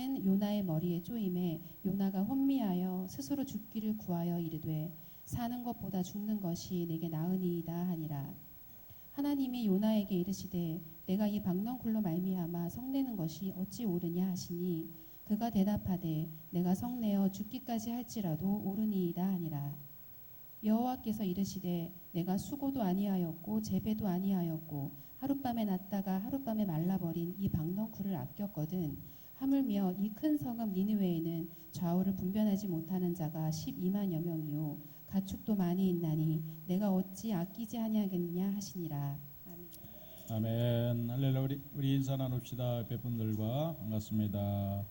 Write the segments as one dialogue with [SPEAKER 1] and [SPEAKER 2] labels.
[SPEAKER 1] 끈은 요나의 머리에 쪼임에 요나가 혼미하여 스스로 죽기를 구하여 이르되 사는 것보다 죽는 것이 내게 나으니이다 하니라. 하나님이 요나에게 이르시되 내가 이 박넝쿨로 말미암아 성내는 것이 어찌 옳으냐 하시니 그가 대답하되 내가 성내어 죽기까지 할지라도 옳으니이다 하니라. 여호와께서 이르시되 내가 수고도 아니하였고 재배도 아니하였고 하룻밤에 났다가 하룻밤에 말라버린 이 박넝쿨을 아꼈거든 하물며 이 큰 성읍 니느웨에는 좌우를 분별하지 못하는 자가 12만여 명이요 가축도 많이 있나니 내가 어찌 아끼지 아니하겠느냐 하시니라.
[SPEAKER 2] 아멘. 할렐루야. 우리 인사 나눕시다. 옆에 분들과 반갑습니다.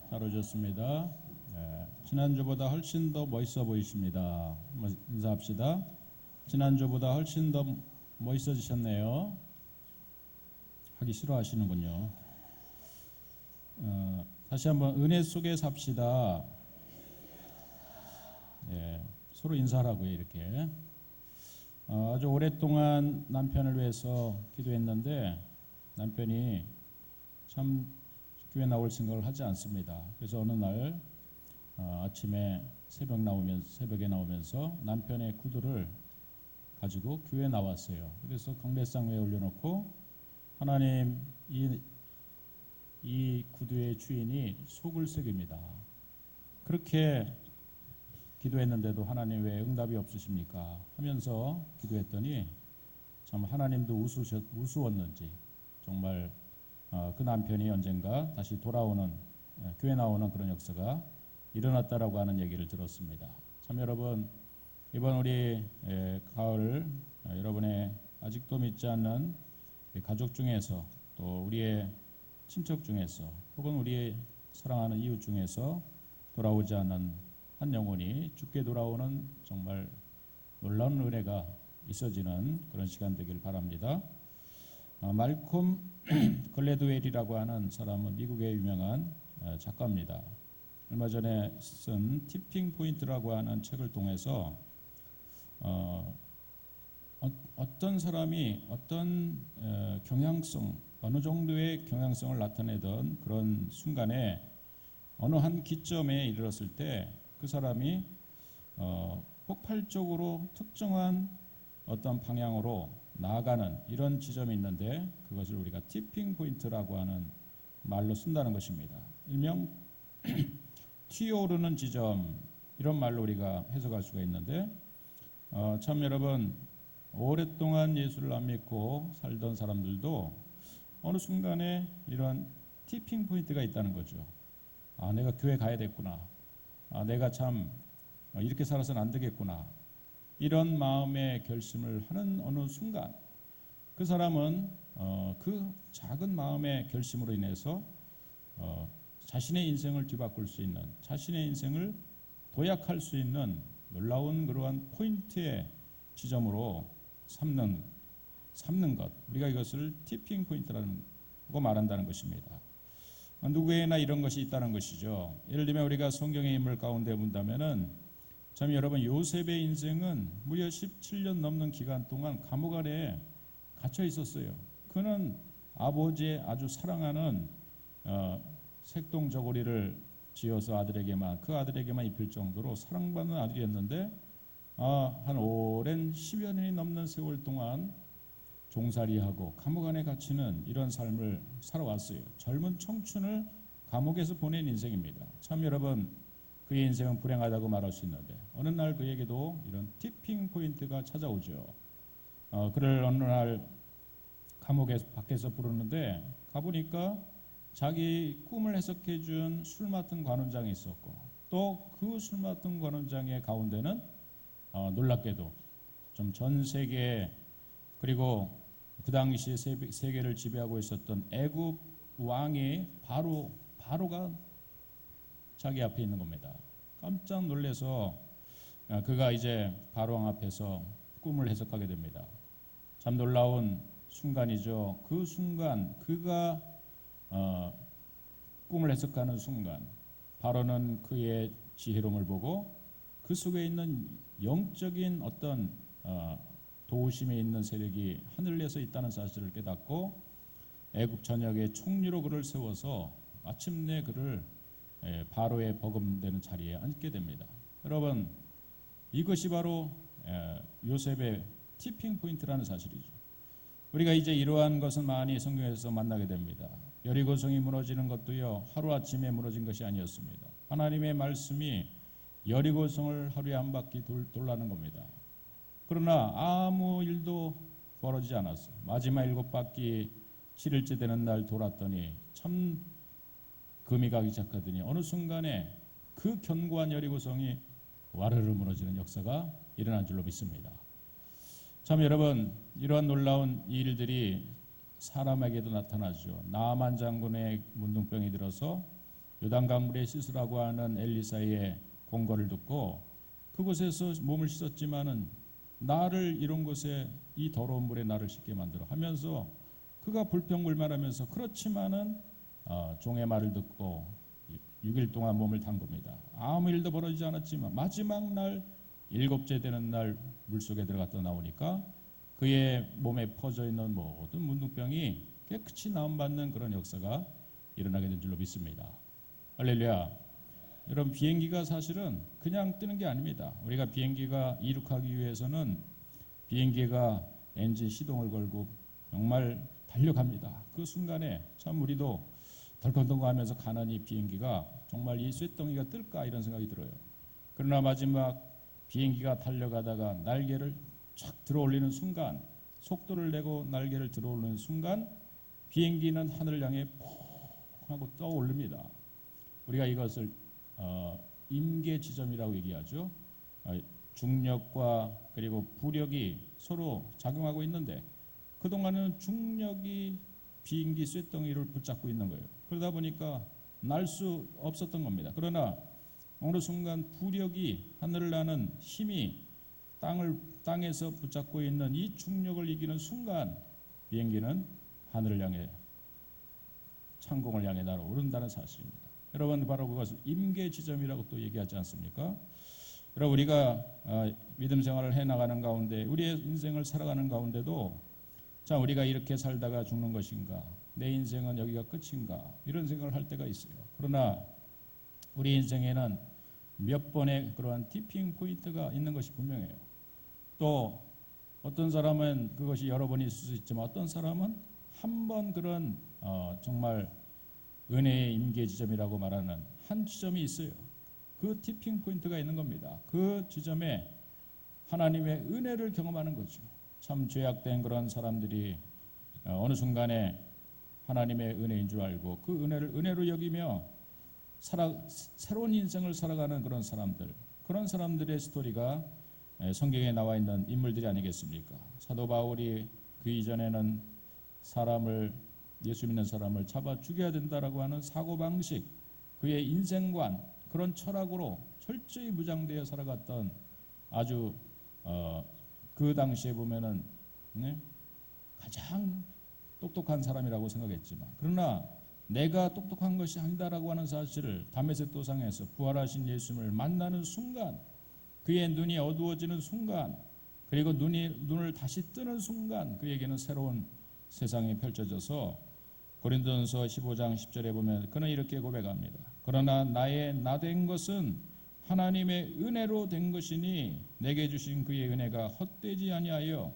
[SPEAKER 2] 잘 오셨습니다. 네, 지난주보다 훨씬 더 멋있어 보이십니다. 인사합시다. 지난주보다 훨씬 더 멋있어지셨네요. 하기 싫어하시는군요. 다시 한번 은혜 속에 삽시다. 네, 서로 인사하라고요. 이렇게. 아주 오랫동안 남편을 위해서 기도했는데 남편이 참 교회 나올 생각을 하지 않습니다. 그래서 어느 날 아침에 새벽에 나오면서 남편의 구두를 가지고 교회에 나왔어요. 그래서 강대상 위에 올려놓고 하나님 이 구두의 주인이 속을 새깁니다. 그렇게 기도했는데도 하나님 왜 응답이 없으십니까? 하면서 기도했더니 참 하나님도 우스웠는지 정말 그 남편이 언젠가 다시 돌아오는 교회 나오는 그런 역사가 일어났다라고 하는 얘기를 들었습니다. 참 여러분 이번 우리 가을 여러분의 아직도 믿지 않는 가족 중에서 또 우리의 친척 중에서 혹은 우리의 사랑하는 이웃 중에서 돌아오지 않은 한 영혼이 죽게 돌아오는 정말 놀라운 은혜가 있어지는 그런 시간 되길 바랍니다. 말콤 글래드웰이라고 하는 사람은 미국의 유명한 작가입니다. 얼마 전에 쓴 티핑 포인트라고 하는 책을 통해서 어떤 사람이 어떤 경향성 어느 정도의 경향성을 나타내던 그런 순간에 어느 한 기점에 이르렀을 때 그 사람이 폭발적으로 특정한 어떤 방향으로 나아가는 이런 지점이 있는데 그것을 우리가 티핑 포인트라고 하는 말로 쓴다는 것입니다. 일명 튀어오르는 지점 이런 말로 우리가 해석할 수가 있는데 참 여러분 오랫동안 예수를 안 믿고 살던 사람들도 어느 순간에 이런 티핑 포인트가 있다는 거죠. 내가 교회 가야 됐구나. 내가 참 이렇게 살아서는 안 되겠구나. 이런 마음의 결심을 하는 어느 순간 그 사람은 그 작은 마음의 결심으로 인해서 자신의 인생을 뒤바꿀 수 있는 자신의 인생을 도약할 수 있는 놀라운 그러한 포인트의 지점으로 삼는 것 우리가 이것을 티핑 포인트라고 말한다는 것입니다. 누구에나 이런 것이 있다는 것이죠. 예를 들면 우리가 성경의 인물 가운데 본다면은 참 여러분 요셉의 인생은 무려 17년 넘는 기간 동안 감옥 안에 갇혀 있었어요. 그는 아버지의 아주 사랑하는 색동저고리를 지어서 그 아들에게만 입힐 정도로 사랑받는 아들이었는데 한 오랜 10여 년이 넘는 세월 동안 종살이하고 감옥 안에 갇히는 이런 삶을 살아왔어요. 젊은 청춘을 감옥에서 보낸 인생입니다. 참 여러분 그의 인생은 불행하다고 말할 수 있는데 어느 날 그에게도 이런 티핑 포인트가 찾아오죠. 그를 어느 날 감옥에서 밖에서 부르는데 가보니까 자기 꿈을 해석해 준 술 맡은 관원장이 있었고 또 그 술 맡은 관원장의 가운데는 놀랍게도 좀 전 세계 그리고 그 당시 세계를 지배하고 있었던 애굽 왕이 바로가 자기 앞에 있는 겁니다. 깜짝 놀라서 그가 이제 바로 왕 앞에서 꿈을 해석하게 됩니다. 참 놀라운 순간이죠. 그 순간 그가 꿈을 해석하는 순간 바로는 그의 지혜로움을 보고 그 속에 있는 영적인 어떤 도우심에 있는 세력이 하늘에서 있다는 사실을 깨닫고 애굽 전역의 총리로 그를 세워서 마침내 그를 바로의 버금되는 자리에 앉게 됩니다. 여러분, 이것이 바로 요셉의 티핑 포인트라는 사실이죠. 우리가 이제 이러한 것은 많이 성경에서 만나게 됩니다. 여리고성이 무너지는 것도요, 하루아침에 무너진 것이 아니었습니다. 하나님의 말씀이 여리고성을 하루에 한 바퀴 돌라는 겁니다. 그러나 아무 일도 벌어지지 않았어요. 마지막 7바퀴 7일째 되는 날 돌았더니 참 금이 가기 시작하더니 어느 순간에 그 견고한 여리고성이 와르르 무너지는 역사가 일어난 줄로 믿습니다. 참 여러분, 이러한 놀라운 일들이 사람에게도 나타나죠. 나만 장군의 문둥병이 들어서 요단강물에 씻으라고 하는 엘리사의 공고를 듣고 그곳에서 몸을 씻었지만은 나를 이런 곳에 이 더러운 물에 나를 씻게 만들어 하면서 그가 불평불만하면서 그렇지만은 종의 말을 듣고 6일 동안 몸을 담굽니다. 아무 일도 벌어지지 않았지만 마지막 날 7째 되는 날 물속에 들어갔다 나오니까 그의 몸에 퍼져 있는 모든 문둥병이 깨끗이 나음받는 그런 역사가 일어나게 된 줄로 믿습니다. 할렐루야. 여러분, 비행기가 사실은 그냥 뜨는 게 아닙니다. 우리가 비행기가 이륙하기 위해서는 비행기가 엔진 시동을 걸고 정말 달려갑니다. 그 순간에 참 우리도 덜컹덜컹 하면서 가는 이 비행기가 정말 이 쇳덩이가 뜰까 이런 생각이 들어요. 그러나 마지막 비행기가 달려가다가 날개를 쫙 들어올리는 순간, 속도를 내고 날개를 들어올리는 순간 비행기는 하늘을 향해 퐁 하고 떠오릅니다. 우리가 이것을 임계 지점이라고 얘기하죠. 중력과 그리고 부력이 서로 작용하고 있는데 그동안은 중력이 비행기 쇳덩이를 붙잡고 있는 거예요. 그러다 보니까 날 수 없었던 겁니다. 그러나 어느 순간 부력이, 하늘을 나는 힘이 땅에서 붙잡고 있는 이 중력을 이기는 순간 비행기는 하늘을 향해, 창공을 향해 날아오른다는 사실입니다. 여러분, 바로 그것을 임계 지점이라고 또 얘기하지 않습니까? 여러분, 우리가 믿음 생활을 해나가는 가운데, 우리의 인생을 살아가는 가운데도 자, 우리가 이렇게 살다가 죽는 것인가, 내 인생은 여기가 끝인가, 이런 생각을 할 때가 있어요. 그러나 우리 인생에는 몇 번의 그러한 티핑 포인트가 있는 것이 분명해요. 또 어떤 사람은 그것이 여러 번 있을 수 있지만 어떤 사람은 한 번 그런 정말 은혜의 임계 지점이라고 말하는 한 지점이 있어요. 그 티핑 포인트가 있는 겁니다. 그 지점에 하나님의 은혜를 경험하는 거죠. 참 죄악된 그런 사람들이 어느 순간에 하나님의 은혜인 줄 알고 그 은혜를 은혜로 여기며 새로운 인생을 살아가는 그런 사람들, 그런 사람들의 스토리가 성경에 나와 있는 인물들이 아니겠습니까? 사도 바울이 그 이전에는 예수 믿는 사람을 잡아 죽여야 된다라고 하는 사고방식, 그의 인생관, 그런 철학으로 철저히 무장되어 살아갔던 아주 그 당시에 보면은 가장 똑똑한 사람이라고 생각했지만, 그러나 내가 똑똑한 것이 아니다라고 하는 사실을 다메섹 도상에서 부활하신 예수님을 만나는 순간, 그의 눈이 어두워지는 순간, 그리고 눈을 다시 뜨는 순간 그에게는 새로운 세상이 펼쳐져서 고린도전서 15장 10절에 보면 그는 이렇게 고백합니다. 그러나 나의 나된 것은 하나님의 은혜로 된 것이니 내게 주신 그의 은혜가 헛되지 아니하여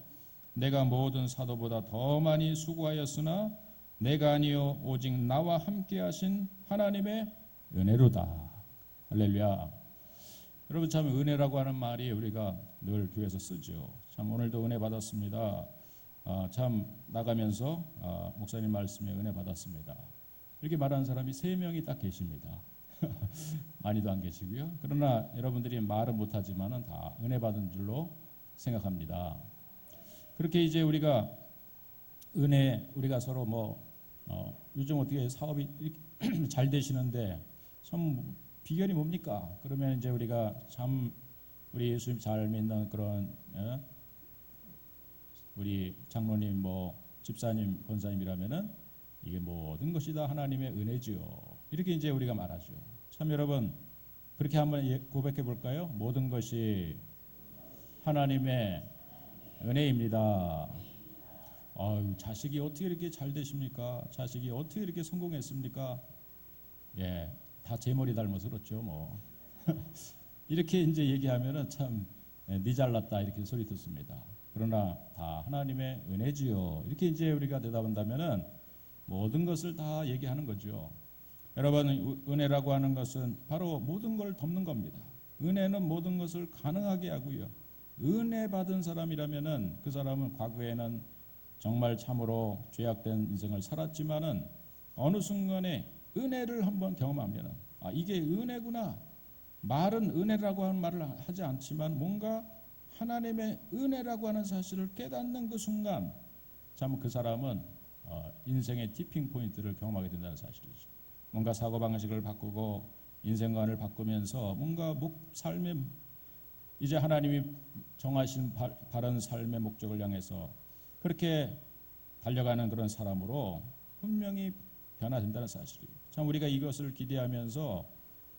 [SPEAKER 2] 내가 모든 사도보다 더 많이 수고하였으나 내가 아니요 오직 나와 함께 하신 하나님의 은혜로다. 할렐루야. 여러분, 참 은혜라고 하는 말이 우리가 늘 교회에서 쓰죠. 참 오늘도 은혜 받았습니다. 참 나가면서 목사님 말씀에 은혜 받았습니다. 이렇게 말하는 사람이 3명이 딱 계십니다. 많이도 안 계시고요. 그러나 여러분들이 말은 못하지만은 다 은혜 받은 줄로 생각합니다. 그렇게 이제 우리가 서로 요즘 어떻게 사업이 잘 되시는데 참 비결이 뭡니까? 그러면 이제 우리가 참 우리 예수님 잘 믿는 그런 우리 장로님, 집사님, 권사님이라면은 이게 모든 것이 다 하나님의 은혜지요. 이렇게 이제 우리가 말하죠. 참 여러분, 그렇게 한번 고백해 볼까요? 모든 것이 하나님의 은혜입니다. 자식이 어떻게 이렇게 잘 되십니까? 자식이 어떻게 이렇게 성공했습니까? 예, 다 제 머리 닮아서 그렇죠, 뭐. 이렇게 이제 얘기하면은 참, 네 잘났다 이렇게 소리 듣습니다. 그러나 다 하나님의 은혜지요. 이렇게 이제 우리가 대답한다면은 모든 것을 다 얘기하는 거죠. 여러분, 은혜라고 하는 것은 바로 모든 걸 덮는 겁니다. 은혜는 모든 것을 가능하게 하고요. 은혜 받은 사람이라면은 그 사람은 과거에는 정말 참으로 죄악된 인생을 살았지만은 어느 순간에 은혜를 한번 경험하면은 아, 이게 은혜구나. 말은 은혜라고 하는 말을 하지 않지만 뭔가 하나님의 은혜라고 하는 사실을 깨닫는 그 순간 참 그 사람은 인생의 티핑 포인트를 경험하게 된다는 사실이죠. 뭔가 사고방식을 바꾸고 인생관을 바꾸면서 뭔가 삶의 이제 하나님이 정하신 바른 삶의 목적을 향해서 그렇게 달려가는 그런 사람으로 분명히 변화된다는 사실이에요. 참 우리가 이것을 기대하면서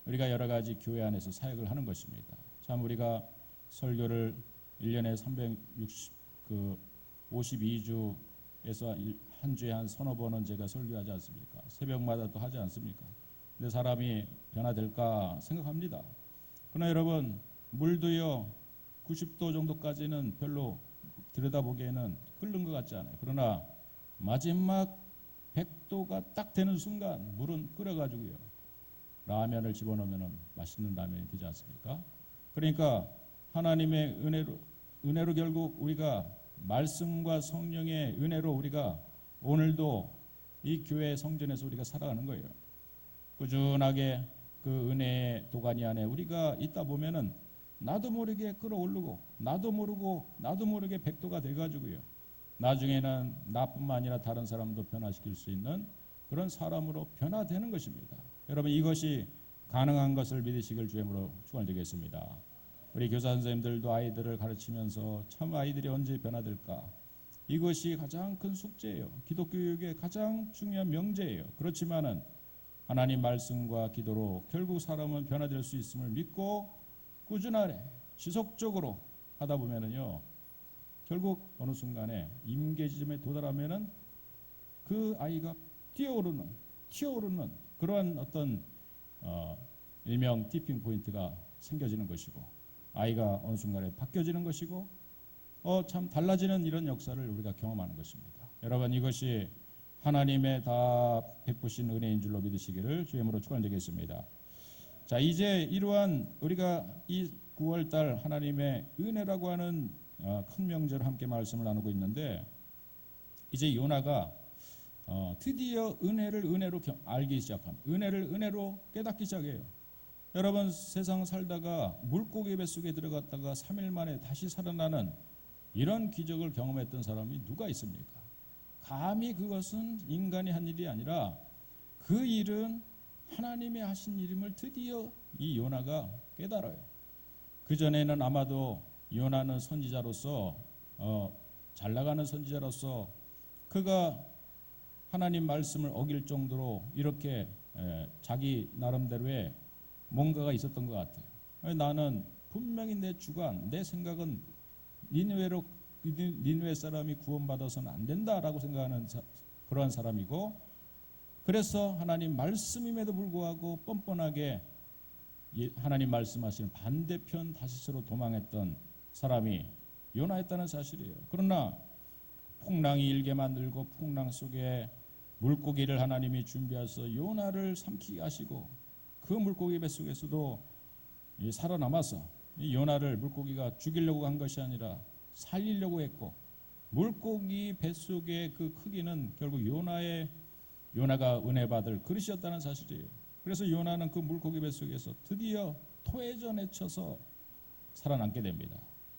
[SPEAKER 2] 우리가 여러 가지 교회 안에서 사역을 하는 것입니다. 참 우리가 설교를 1년에 52주에서 한 주에 한 서너 번은 제가 설교하지 않습니까? 새벽마다 또 하지 않습니까? 근데 사람이 변화될까 생각합니다. 그러나 여러분, 물도요 90도 정도까지는 별로 들여다보기에는 끓는 것 같지 않아요. 그러나 마지막 100도가 딱 되는 순간 물은 끓여가지고요 라면을 집어넣으면 맛있는 라면이 되지 않습니까? 그러니까 하나님의 은혜로 결국 우리가 말씀과 성령의 은혜로 우리가 오늘도 이 교회 성전에서 우리가 살아가는 거예요. 꾸준하게 그 은혜의 도가니 안에 우리가 있다 보면은 나도 모르게 끌어오르고 나도 모르게 100도가 돼가지고요. 나중에는 나뿐만 아니라 다른 사람도 변화시킬 수 있는 그런 사람으로 변화되는 것입니다. 여러분 이것이 가능한 것을 믿으시길 주임으로 축원드리겠습니다. 우리 교사 선생님들도 아이들을 가르치면서 참 아이들이 언제 변화될까? 이것이 가장 큰 숙제예요. 기독교육의 가장 중요한 명제예요. 그렇지만은 하나님 말씀과 기도로 결국 사람은 변화될 수 있음을 믿고 꾸준하게 지속적으로 하다 보면은요 결국 어느 순간에 임계 지점에 도달하면은 그 아이가 튀어오르는 그러한 어떤 일명 티핑 포인트가 생겨지는 것이고 아이가 어느 순간에 바뀌어지는 것이고 참 달라지는 이런 역사를 우리가 경험하는 것입니다. 여러분 이것이 하나님의 다 베푸신 은혜인 줄로 믿으시기를 주임으로 축원드리겠습니다. 자 이제 이러한 우리가 이 9월달 하나님의 은혜라고 하는 큰 명제로 함께 말씀을 나누고 있는데 이제 요나가 드디어 은혜를 은혜로 알기 시작합니다. 은혜를 은혜로 깨닫기 시작해요. 여러분 세상 살다가 물고기 뱃속에 들어갔다가 3일 만에 다시 살아나는 이런 기적을 경험했던 사람이 누가 있습니까? 감히 그것은 인간이 한 일이 아니라 그 일은 하나님이 하신 일임을 드디어 이 요나가 깨달아요. 그전에는 아마도 요나는 선지자로서 잘 나가는 선지자로서 그가 하나님 말씀을 어길 정도로 이렇게 자기 나름대로의 뭔가가 있었던 것 같아요. 나는 분명히 내 주관, 내 생각은 니느웨 사람이 구원받아서는 안 된다라고 생각하는 그러한 사람이고 그래서 하나님 말씀임에도 불구하고 뻔뻔하게 하나님 말씀하시는 반대편 다시스로 도망했던 사람이 요나였다는 사실이에요. 그러나 풍랑이 일게 만들고 풍랑 속에 물고기를 하나님이 준비해서 요나를 삼키게 하시고 그 물고기 뱃속에서도 살아남아서 이 요나를 물고기가 죽이려고 한 것이 아니라 살리려고 했고 물고기 뱃속의 그 크기는 결국 요나가 은혜 받을 그릇이었다는 사실이에요. 그래서 요나는 그 물고기 뱃속에서 드디어 토해져 내쳐서 살아남게 됩니다.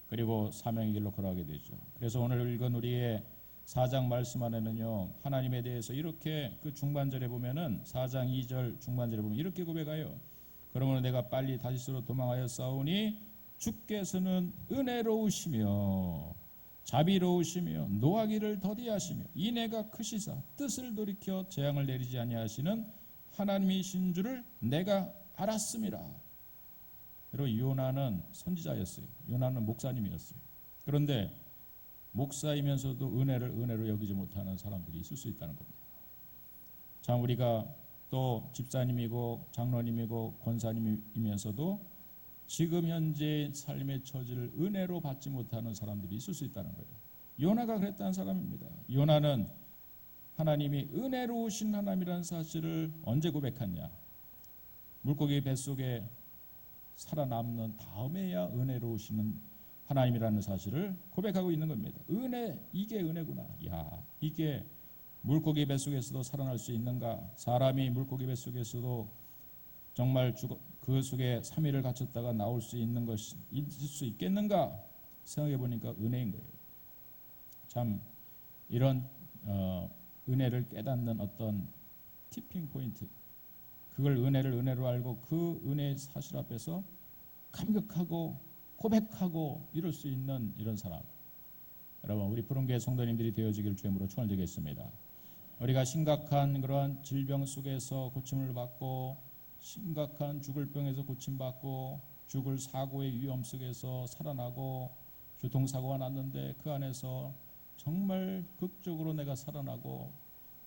[SPEAKER 2] 그리고 사명의 길로 걸어가게 되죠. 그래서 오늘 읽은 우리의 4장 말씀 안에는요 하나님에 대해서 이렇게 그 중반절에 보면은 4장 2절 중반절에 보면 이렇게 고백해요. 그러므로 내가 빨리 다시스로 도망하여 싸우니 주께서는 은혜로우시며 자비로우시며 노하기를 더디하시며 인애가 크시사 뜻을 돌이켜 재앙을 내리지 아니하시는 하나님이신 줄을 내가 알았음이라. 여러분 요나는 선지자였어요. 요나는 목사님이었어요. 그런데 목사이면서도 은혜를 은혜로 여기지 못하는 사람들이 있을 수 있다는 겁니다. 참 우리가 또 집사님이고 장로님이고 권사님이면서도 지금 현재 삶의 처지를 은혜로 받지 못하는 사람들이 있을 수 있다는 거예요. 요나가 그랬다는 사람입니다. 요나는 하나님이 은혜로우신 하나님이라는 사실을 언제 고백했냐? 물고기 뱃속에 살아남는 다음에야 은혜로우시는 하나님이라는 사실을 고백하고 있는 겁니다. 은혜, 이게 은혜구나. 야, 이게 물고기 뱃속에서도 살아날 수 있는가? 사람이 물고기 뱃속에서도 정말 그 속에 3일을 갇혔다가 나올 수 있는 것이 있을 수 있겠는가? 생각해 보니까 은혜인 거예요. 참 이런 은혜를 깨닫는 어떤 티핑 포인트, 그걸 은혜를 은혜로 알고 그 은혜의 사실 앞에서 감격하고 고백하고 이럴 수 있는 이런 사람, 여러분 우리 푸른교회 성도님들이 되어지기를 주님으로 축원드리겠습니다. 우리가 심각한 그러한 질병 속에서 고침을 받고 심각한 죽을 병에서 고침받고 죽을 사고의 위험 속에서 살아나고 교통사고가 났는데 그 안에서 정말 극적으로 내가 살아나고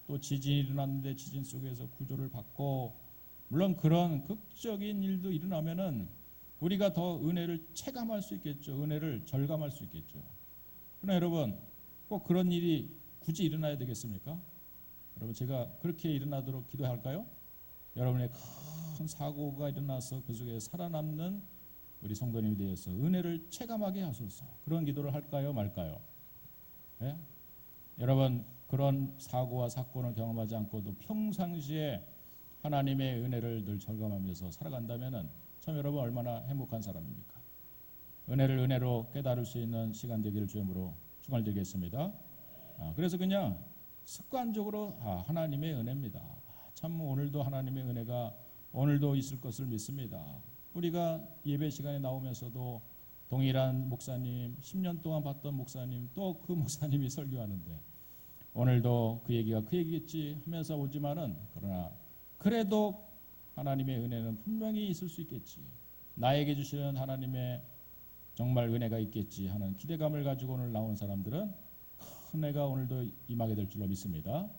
[SPEAKER 2] 또 지진이 일어났는데 지진 속에서 구조를 받고, 물론 그런 극적인 일도 일어나면은 우리가 더 은혜를 체감할 수 있겠죠. 은혜를 절감할 수 있겠죠. 그러나 여러분 꼭 그런 일이 굳이 일어나야 되겠습니까? 여러분 제가 그렇게 일어나도록 기도할까요? 여러분의 큰 사고가 일어나서 그 속에 살아남는 우리 성도님이 되어서 은혜를 체감하게 하소서. 그런 기도를 할까요 말까요? 네? 여러분 그런 사고와 사건을 경험하지 않고도 평상시에 하나님의 은혜를 늘 절감하면서 살아간다면 참 여러분 얼마나 행복한 사람입니까? 은혜를 은혜로 깨달을 수 있는 시간 되기를 주님으로 축원드리겠습니다. 그래서 그냥 습관적으로 하나님의 은혜입니다. 참 오늘도 하나님의 은혜가 오늘도 있을 것을 믿습니다. 우리가 예배 시간에 나오면서도 동일한 목사님, 10년 동안 봤던 목사님, 또 그 목사님이 설교하는데 오늘도 그 얘기가 그 얘기겠지 하면서 오지만은, 그러나 그래도 하나님의 은혜는 분명히 있을 수 있겠지, 나에게 주시는 하나님의 정말 은혜가 있겠지 하는 기대감을 가지고 오늘 나온 사람들은 큰 은혜가 오늘도 임하게 될 줄로 믿습니다.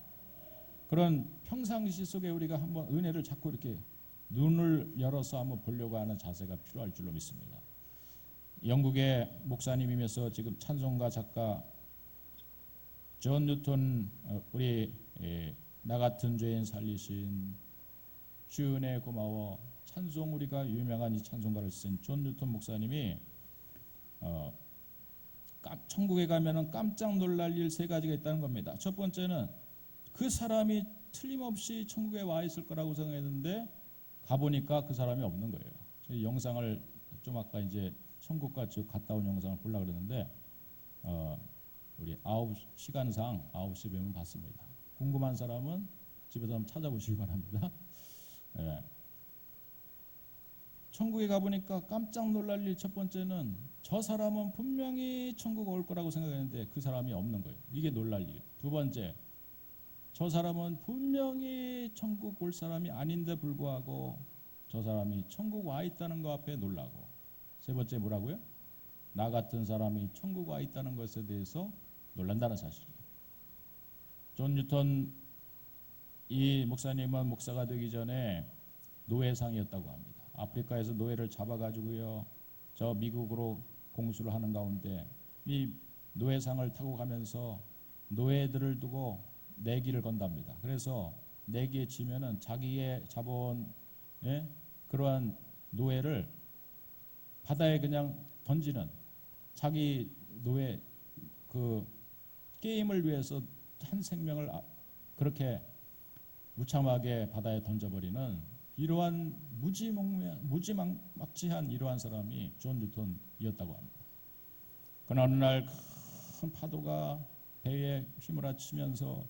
[SPEAKER 2] 그런 평상시 속에 우리가 한번 은혜를 자꾸 이렇게 눈을 열어서 한번 보려고 하는 자세가 필요할 줄로 믿습니다. 영국의 목사님이면서 지금 찬송가 작가 존 뉴턴, 우리 나 같은 죄인 살리신 주 은혜 고마워 찬송, 우리가 유명한 이 찬송가를 쓴 존 뉴턴 목사님이 천국에 가면은 깜짝 놀랄 일 3가지가 있다는 겁니다. 첫 번째는 그 사람이 틀림없이 천국에 와 있을 거라고 생각했는데 가보니까 그 사람이 없는 거예요. 저희 영상을 좀 아까 이제 천국과 지옥 갔다 온 영상을 보려고 그랬는데 우리 시간상 9시 뵈면 봤습니다. 궁금한 사람은 집에서 한번 찾아보시기 바랍니다. 예. 천국에 가보니까 깜짝 놀랄 일 첫 번째는 저 사람은 분명히 천국 올 거라고 생각했는데 그 사람이 없는 거예요. 이게 놀랄 일. 두 번째, 저 사람은 분명히 천국 올 사람이 아닌데 불구하고 저 사람이 천국 와 있다는 것 앞에 놀라고. 세 번째 뭐라고요? 나 같은 사람이 천국 와 있다는 것에 대해서 놀란다는 사실이에요. 존 뉴턴 이 목사님은 목사가 되기 전에 노예상이었다고 합니다. 아프리카에서 노예를 잡아가지고요, 저 미국으로 공수를 하는 가운데 이 노예상을 타고 가면서 노예들을 두고 내기를 건답니다. 그래서 내기에 지면은 자기의 자본, 그러한 노예를 바다에 그냥 던지는, 자기 노예 그 게임을 위해서 한 생명을 그렇게 무참하게 바다에 던져버리는 이러한 무지막지한 이러한 사람이 존 뉴턴이었다고 합니다. 그러나 어느 날 큰 파도가 배에 휘몰아치면서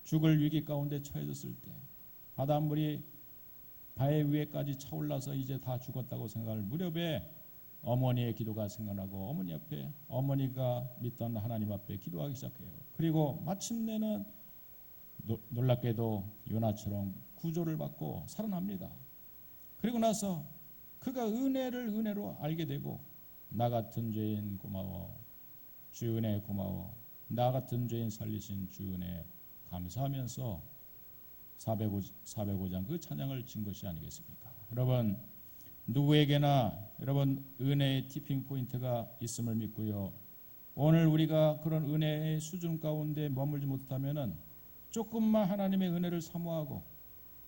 [SPEAKER 2] 죽을 위기 가운데 처해졌을 때 바닷물이 배 위에까지 차올라서 이제 다 죽었다고 생각할 무렵에 어머니의 기도가 생각나고 어머니 앞에, 어머니가 믿던 하나님 앞에 기도하기 시작해요. 그리고 마침내는 놀랍게도 요나처럼 구조를 받고 살아납니다. 그리고 나서 그가 은혜를 은혜로 알게 되고, 나 같은 죄인 고마워, 주 은혜 고마워, 나 같은 죄인 살리신 주 은혜 감사하면서 405장 그 찬양을 진 것이 아니겠습니까? 여러분 누구에게나 여러분 은혜의 티핑 포인트가 있음을 믿고요. 오늘 우리가 그런 은혜의 수준 가운데 머물지 못하면은 조금만 하나님의 은혜를 사모하고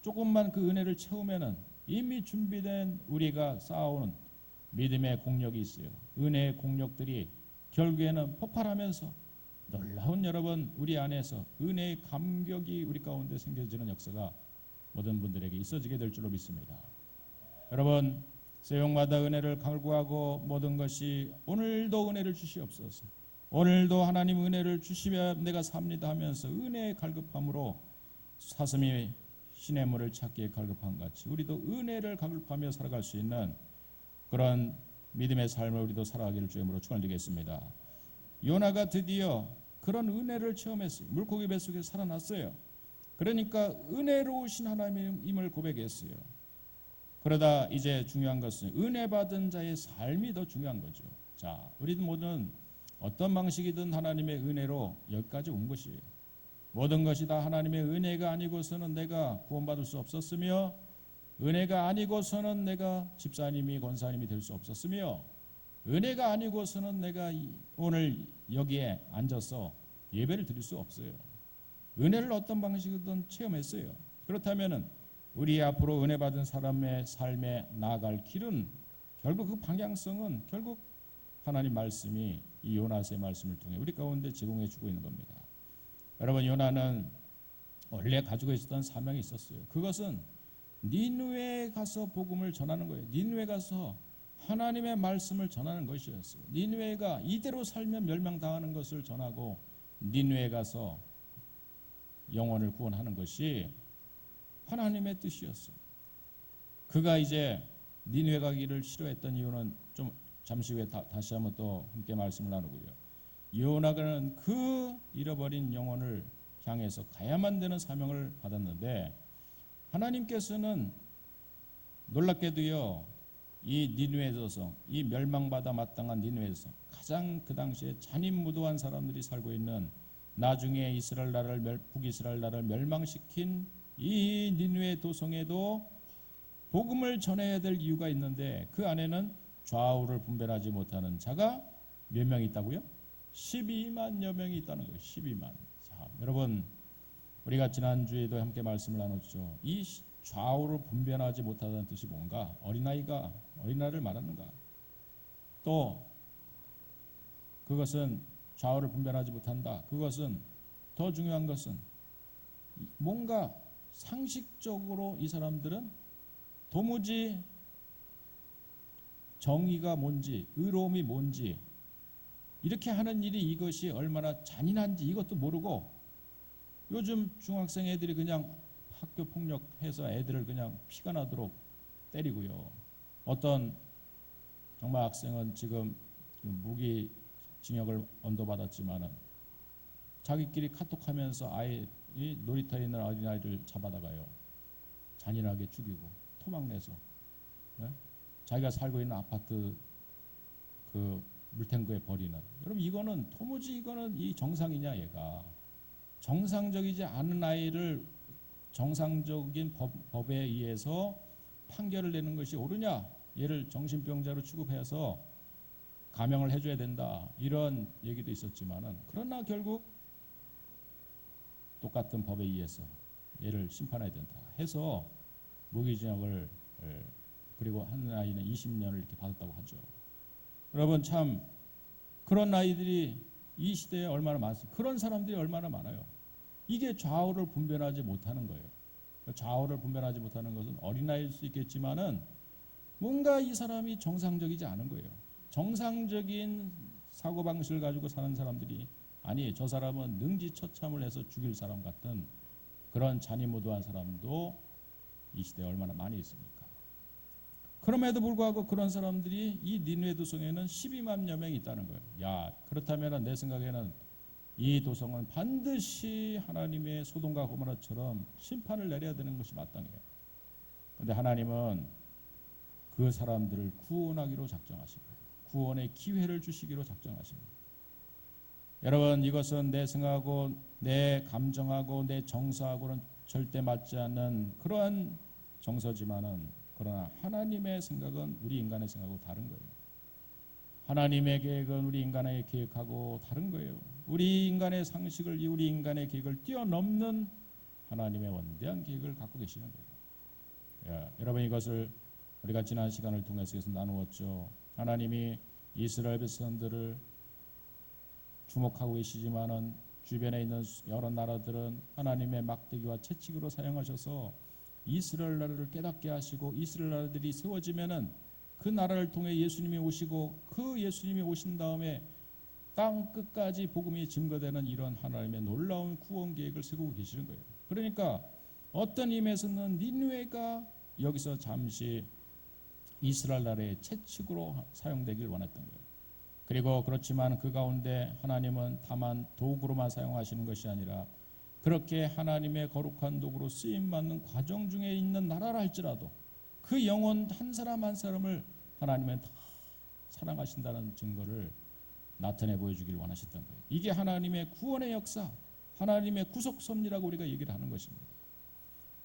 [SPEAKER 2] 조금만 그 은혜를 채우면은 이미 준비된 우리가 쌓아오는 믿음의 공력이 있어요. 은혜의 공력들이 결국에는 폭발하면서 놀라운 여러분 우리 안에서 은혜의 감격이 우리 가운데 생겨지는 역사가 모든 분들에게 있어지게 될 줄로 믿습니다. 여러분 세용마다 은혜를 갈구하고 모든 것이 오늘도 은혜를 주시옵소서. 오늘도 하나님 은혜를 주시면 내가 삽니다 하면서 은혜의 갈급함으로 사슴이 시냇물을 찾기에 갈급한 같이 우리도 은혜를 갈급하며 살아갈 수 있는 그런 믿음의 삶을 우리도 살아가기를 주님으로 축원드리겠습니다. 요나가 드디어 그런 은혜를 체험했어요. 물고기 뱃속에 살아났어요. 그러니까 은혜로우신 하나님임을 고백했어요. 그러다 이제 중요한 것은 은혜 받은 자의 삶이 더 중요한 거죠. 자, 우리 모두는 어떤 방식이든 하나님의 은혜로 여기까지 온 것이에요. 모든 것이 다 하나님의 은혜가 아니고서는 내가 구원받을 수 없었으며 은혜가 아니고서는 내가 집사님이 권사님이 될 수 없었으며 은혜가 아니고서는 내가 오늘 여기에 앉아서 예배를 드릴 수 없어요. 은혜를 어떤 방식이든 체험했어요. 그렇다면 우리 앞으로 은혜 받은 사람의 삶에 나아갈 길은 결국 그 방향성은 결국 하나님 말씀이 이 요나서의 말씀을 통해 우리 가운데 제공해 주고 있는 겁니다. 여러분 요나는 원래 가지고 있었던 사명이 있었어요. 그것은 니느웨에 가서 복음을 전하는 거예요. 니느웨에 가서 하나님의 말씀을 전하는 것이었어요. 니느웨가 이대로 살면 멸망당하는 것을 전하고 니느웨에 가서 영혼을 구원하는 것이 하나님의 뜻이었어요. 그가 이제 니느웨 가기를 싫어했던 이유는 좀 잠시 후에 다시 한번 또 함께 말씀을 나누고요. 요나가는 그 잃어버린 영혼을 향해서 가야만 되는 사명을 받았는데 하나님께서는 놀랍게도요. 이 니느웨에서 이 멸망받아 마땅한 니느웨에서 가장 그 당시에 잔인무도한 사람들이 살고 있는 나중에 이스라엘 나라를 북이스라엘 나라를 멸망시킨 이 니느웨 도성에도 복음을 전해야 될 이유가 있는데 그 안에는 좌우를 분별하지 못하는 자가 몇 명 있다고요? 12만여 명이 있다는 거예요. 12만. 자, 여러분 우리가 지난주에도 함께 말씀을 나눴죠. 이 좌우를 분별하지 못하다는 뜻이 뭔가? 어린아이를 말하는가? 또 그것은 좌우를 분별하지 못한다. 그것은 더 중요한 것은 뭔가 상식적으로 이 사람들은 도무지 정의가 뭔지 의로움이 뭔지 이렇게 하는 일이 이것이 얼마나 잔인한지 이것도 모르고 요즘 중학생 애들이 그냥 학교 폭력해서 애들을 그냥 피가 나도록 때리고요. 어떤 정말 학생은 지금 무기 징역을 언도받았지만은 자기끼리 카톡하면서 아이 놀이터에 있는 어린아이를 잡아다가요. 잔인하게 죽이고 토막내서 네? 자기가 살고 있는 아파트 그 물탱크에 버리는. 여러분 이거는 도무지 이거는 이 정상이냐 얘가. 정상적이지 않은 아이를 정상적인 법에 의해서 판결을 내는 것이 옳으냐? 얘를 정신병자로 취급해서 감형을 해줘야 된다. 이런 얘기도 있었지만은 그러나 결국 똑같은 법에 의해서 얘를 심판해야 된다 해서 무기징역을 그리고 한 아이는 20년을 이렇게 받았다고 하죠. 여러분 참 그런 아이들이 이 시대에 얼마나 많습니까? 그런 사람들이 얼마나 많아요. 이게 좌우를 분별하지 못하는 거예요. 좌우를 분별하지 못하는 것은 어린아이일 수 있겠지만은 뭔가 이 사람이 정상적이지 않은 거예요. 정상적인 사고방식을 가지고 사는 사람들이 아니 저 사람은 능지처참을 해서 죽일 사람 같은 그런 잔인무도한 사람도 이 시대에 얼마나 많이 있습니까? 그럼에도 불구하고 그런 사람들이 이 니느웨 도성에는 12만여 명이 있다는 거예요. 야, 그렇다면 내 생각에는 이 도성은 반드시 하나님의 소돔과 고모라처럼 심판을 내려야 되는 것이 마땅해요. 그런데 하나님은 그 사람들을 구원하기로 작정하신 거예요. 구원의 기회를 주시기로 작정하십니다. 여러분 이것은 내 생각하고 내 감정하고 내 정서하고는 절대 맞지 않는 그러한 정서지만은 그러나 하나님의 생각은 우리 인간의 생각하고 다른 거예요. 하나님의 계획은 우리 인간의 계획하고 다른 거예요. 우리 인간의 상식을 우리 인간의 계획을 뛰어넘는 하나님의 원대한 계획을 갖고 계시는 거예요. 예, 여러분 이것을 우리가 지난 시간을 통해서 계속 나누었죠. 하나님이 이스라엘 백성들을 주목하고 계시지만은 주변에 있는 여러 나라들은 하나님의 막대기와 채찍으로 사용하셔서 이스라엘 나라를 깨닫게 하시고 이스라엘 나라들이 세워지면은 그 나라를 통해 예수님이 오시고 그 예수님이 오신 다음에 땅 끝까지 복음이 증거되는 이런 하나님의 놀라운 구원 계획을 세우고 계시는 거예요. 그러니까 어떤 의미에서는 니느웨가 여기서 잠시 이스라엘 나라의 채찍으로 사용되길 원했던 거예요. 그리고 그렇지만 그 가운데 하나님은 다만 도구로만 사용하시는 것이 아니라 그렇게 하나님의 거룩한 도구로 쓰임받는 과정 중에 있는 나라라 할지라도 그 영혼 한 사람 한 사람을 하나님은 다 사랑하신다는 증거를 나타내 보여주기를 원하셨던 거예요. 이게 하나님의 구원의 역사, 하나님의 구속 섭리라고 우리가 얘기를 하는 것입니다.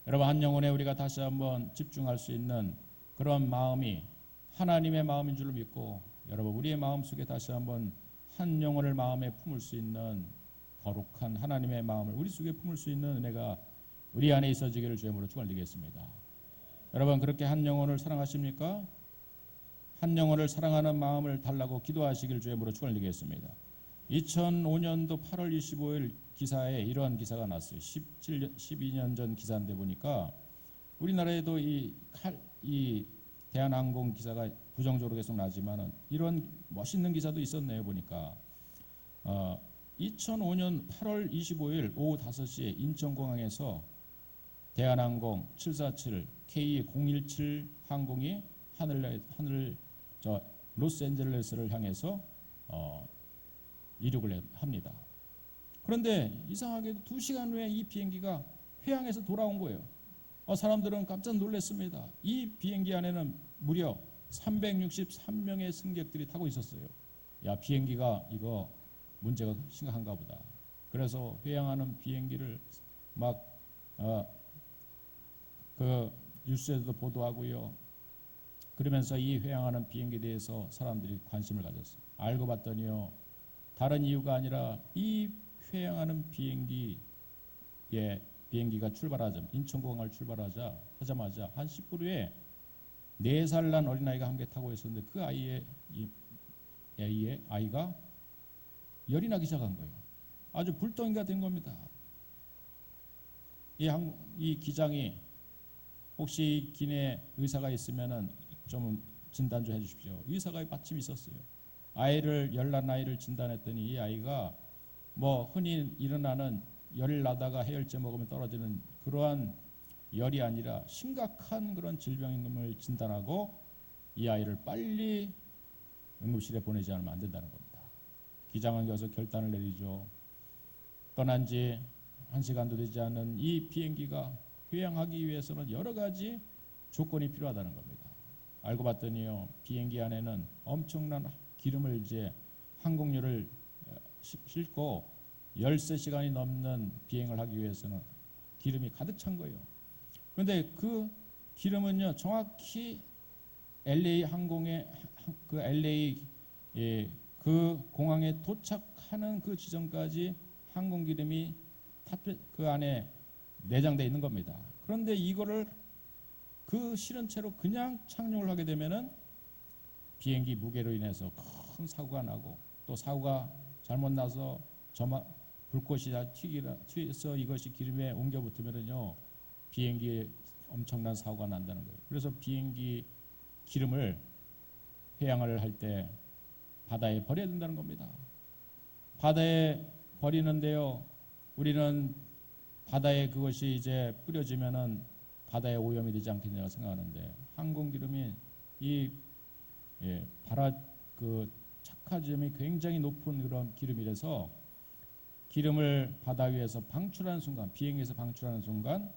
[SPEAKER 2] 여러분 한 영혼에 우리가 다시 한번 집중할 수 있는 그런 마음이 하나님의 마음인 줄 믿고 여러분 우리의 마음속에 다시 한번 한 영혼을 마음에 품을 수 있는 거룩한 하나님의 마음을 우리 속에 품을 수 있는 은혜가 우리 안에 있어지기를 주님으로 축원드리겠습니다. 여러분 그렇게 한 영혼을 사랑하십니까? 한 영혼을 사랑하는 마음을 달라고 기도하시기를 주님으로 축원드리겠습니다. 2005년도 8월 25일 기사에 이러한 기사가 났어요. 12년 전 기사인데 보니까 우리나라에도 이 대한항공 기사가 부정적으로 계속 나지만은 이런 멋있는 기사도 있었네요. 보니까 2005년 8월 25일 오후 5시에 인천공항에서 대한항공 747 K017 항공이 로스앤젤레스를 향해서 이륙을 합니다. 그런데 이상하게도 2시간 후에 이 비행기가 회항에서 돌아온 거예요. 사람들은 깜짝 놀랐습니다. 이 비행기 안에는 무려 363명의 승객들이 타고 있었어요. 야, 비행기가 이거 문제가 심각한가 보다. 그래서 회항하는 비행기를 막 그 뉴스에도 보도하고요. 그러면서 이 회항하는 비행기에 대해서 사람들이 관심을 가졌어요. 알고 봤더니요. 다른 이유가 아니라 이 회항하는 비행기가 출발하자 인천공항을 출발하자마자 한 10분 후에 4살 난 어린아이가 함께 타고 있었는데 그 아이가 열이 나기 시작한 거예요. 아주 불덩이가 된 겁니다. 이 기장이 혹시 기내 의사가 있으면은 좀 진단 좀 해주십시오. 의사가 마침 있었어요. 열난 아이를 진단했더니 이 아이가 뭐 흔히 일어나는 열 나다가 해열제 먹으면 떨어지는 그러한 열이 아니라 심각한 그런 질병임을 진단하고 이 아이를 빨리 응급실에 보내지 않으면 안 된다는 겁니다. 기장은 여기서 결단을 내리죠. 떠난 지 1시간도 되지 않은 이 비행기가 회항하기 위해서는 여러 가지 조건이 필요하다는 겁니다. 알고 봤더니요. 비행기 안에는 엄청난 기름을 이제 항공료를 싣고 13시간이 넘는 비행을 하기 위해서는 기름이 가득 찬 거예요. 그런데 그 기름은요. 정확히 LA 항공의 그 LA 그 공항에 도착하는 그 지점까지 항공 기름이 그 안에 내장되어 있는 겁니다. 그런데 이거를 그 실은 채로 그냥 착륙을 하게 되면은 비행기 무게로 인해서 큰 사고가 나고 또 사고가 잘못 나서 불꽃이 다 튀어서 이것이 기름에 옮겨 붙으면은요 비행기에 엄청난 사고가 난다는 거예요. 그래서 비행기 기름을 회항을 할 때 바다에 버려야 된다는 겁니다. 바다에 버리는데요, 우리는 바다에 그것이 이제 뿌려지면은 바다에 오염이 되지 않겠냐고 생각하는데 항공 기름이 그 착화점이 굉장히 높은 그런 기름이라서 기름을 바다 위에서 방출하는 순간, 비행기에서 방출하는 순간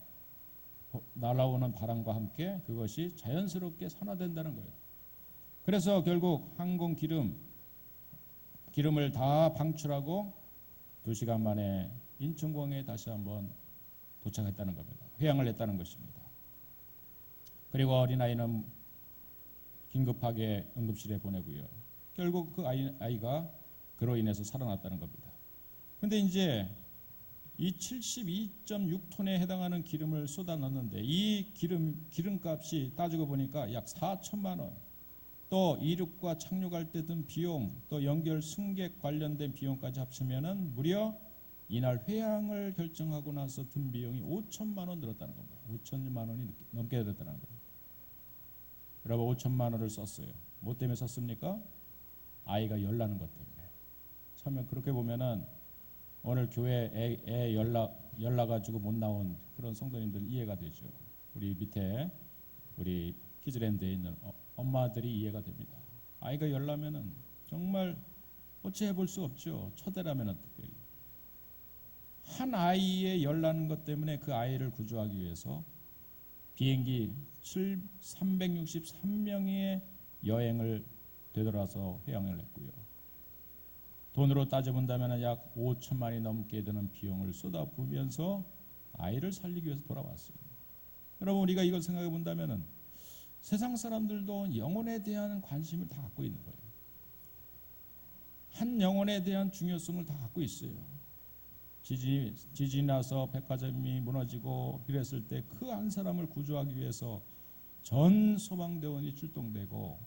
[SPEAKER 2] 날아오는 바람과 함께 그것이 자연스럽게 산화된다는 거예요. 그래서 결국 항공 기름을 다 방출하고 2시간 만에 인천공항에 다시 한번 도착했다는 겁니다. 회양을 했다는 것입니다. 그리고 어린아이는 긴급하게 응급실에 보내고요. 결국 그 아이가 그로 인해서 살아났다는 겁니다. 근데 이제 이 72.6톤에 해당하는 기름을 쏟아 넣었는데 이 기름값이 따지고 보니까 약 4천만 원, 또 이륙과 착륙할 때 든 비용, 또 연결 승객 관련된 비용까지 합치면은 무려 이날 회항을 결정하고 나서 든 비용이 5천만 원 들었다는 겁니다. 5천만 원이 넘게 들었다는 겁니다. 여러분 5천만 원을 썼어요. 뭐 때문에 썼습니까? 아이가 열나는 것 때문에. 처음에 그렇게 보면은 오늘 교회 애 열나가지고 못 나온 그런 성도님들 이해가 되죠. 우리 밑에 우리 키즈랜드에 있는 엄마들이 이해가 됩니다. 아이가 열나면은 정말 어찌해 볼 수 없죠. 초대라면은 특별히 한 아이의 열나는 것 때문에 그 아이를 구조하기 위해서 비행기 363명의 여행을 되돌아서 회항을 했고요. 돈으로 따져본다면 약 5천만이 넘게 드는 비용을 쏟아부으면서 아이를 살리기 위해서 돌아왔어요. 여러분 우리가 이걸 생각해 본다면 세상 사람들도 영혼에 대한 관심을 다 갖고 있는 거예요. 한 영혼에 대한 중요성을 다 갖고 있어요. 지진이 나서 백화점이 무너지고 이랬을 때 그 한 사람을 구조하기 위해서 전 소방대원이 출동되고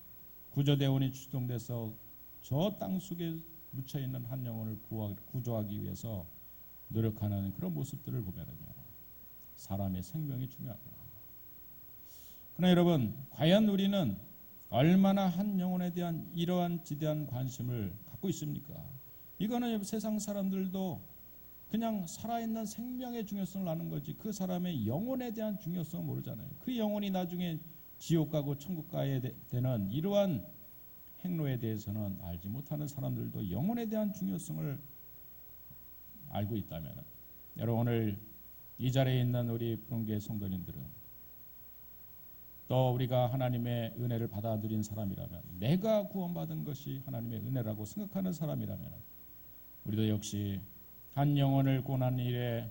[SPEAKER 2] 구조대원이 출동돼서 저 땅속에 묻혀있는 한 영혼을 구조하기 위해서 노력하는 그런 모습들을 보면은요, 사람의 생명이 중요하구나. 그러나 여러분, 과연 우리는 얼마나 한 영혼에 대한 이러한 지대한 관심을 갖고 있습니까? 이거는 세상 사람들도 그냥 살아있는 생명의 중요성을 아는 거지 그 사람의 영혼에 대한 중요성을 모르잖아요. 그 영혼이 나중에 지옥 가고 천국 가야 되는 이러한 행로에 대해서는 알지 못하는 사람들도 영혼에 대한 중요성을 알고 있다면, 여러분 오늘 이 자리에 있는 우리 푸른교회 성도님들은 또 우리가 하나님의 은혜를 받아 누린 사람이라면, 내가 구원받은 것이 하나님의 은혜라고 생각하는 사람이라면 우리도 역시 한 영혼을 구원하는 일에